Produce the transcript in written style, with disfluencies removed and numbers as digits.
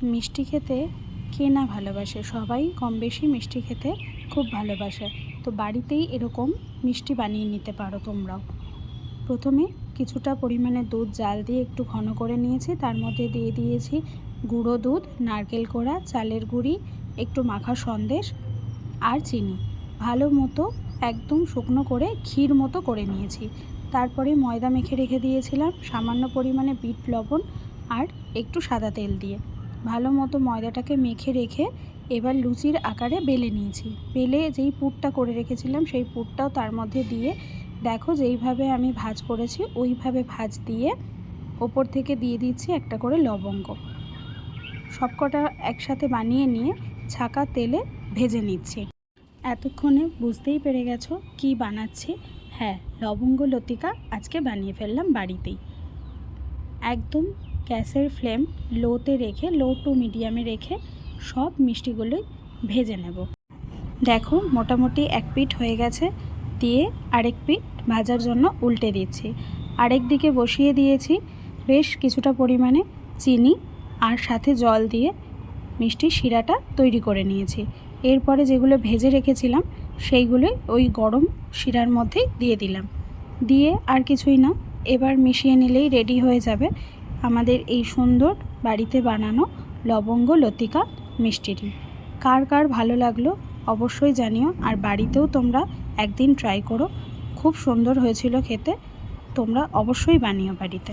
মিষ্টি খেতে কে না ভালোবাসে, সবাই কম বেশি মিষ্টি খেতে খুব ভালোবাসে। তো বাড়িতেই এরকম মিষ্টি বানিয়ে নিতে পারো তোমরাও। প্রথমে কিছুটা পরিমাণে দুধ জাল দিয়ে একটু ঘন করে নিয়েছি, তার মধ্যে দিয়ে দিয়েছি গুঁড়ো দুধ, নারকেল কোড়া, চালের গুঁড়ি, একটু মাখা সন্দেশ আর চিনি। ভালো মতো একদম শুকনো করে ক্ষীর মতো করে নিয়েছি। তারপরে ময়দা মেখে রেখে দিয়েছিলাম সামান্য পরিমাণে বিট লবণ আর একটু সাদা তেল দিয়ে। ভালো মতো ময়দাটাকে মেখে রেখে এবার লুচির আকারে বেলে নিয়েছি। বেলে যেই পুরটা করে রেখেছিলাম সেই পুরটাও তার মধ্যে দিয়ে দেখো যেইভাবে আমি ভাঁজ করেছি ওইভাবে ভাঁজ দিয়ে ওপর থেকে দিয়ে দিচ্ছি একটা করে লবঙ্গ। সবকটা একসাথে বানিয়ে নিয়ে ছাঁকা তেলে ভেজে নিচ্ছি। এতক্ষণে বুঝতেই পেরে গেছো কি বানাচ্ছি। হ্যাঁ, লবঙ্গ লতিকা আজকে বানিয়ে ফেললাম বাড়িতেই। একদম গ্যাসের ফ্লেম লোতে রেখে, লো টু মিডিয়ামে রেখে সব মিষ্টিগুলোই ভেজে নেব। দেখো মোটামুটি এক পিঠ হয়ে গেছে, দিয়ে আরেক পিঠ ভাজার জন্য উল্টে দিচ্ছি। আরেক দিকে বসিয়ে দিয়েছি বেশ কিছুটা পরিমাণে চিনি আর সাথে জল দিয়ে মিষ্টির শিরাটা তৈরি করে নিয়েছি। এরপরে যেগুলো ভেজে রেখেছিলাম সেইগুলোই ওই গরম শিরার মধ্যেই দিয়ে দিলাম। দিয়ে আর কিছুই না, এবার মিশিয়ে নিলেই রেডি হয়ে যাবে আমাদের এই সুন্দর বাড়িতে বানানো লবঙ্গ লতিকা মিষ্টিটি। কার কার ভালো লাগলো অবশ্যই জানিও, আর বাড়িতেও তোমরা একদিন ট্রাই করো, খুব সুন্দর হয়েছিল খেতে। তোমরা অবশ্যই বানিও বাড়িতে।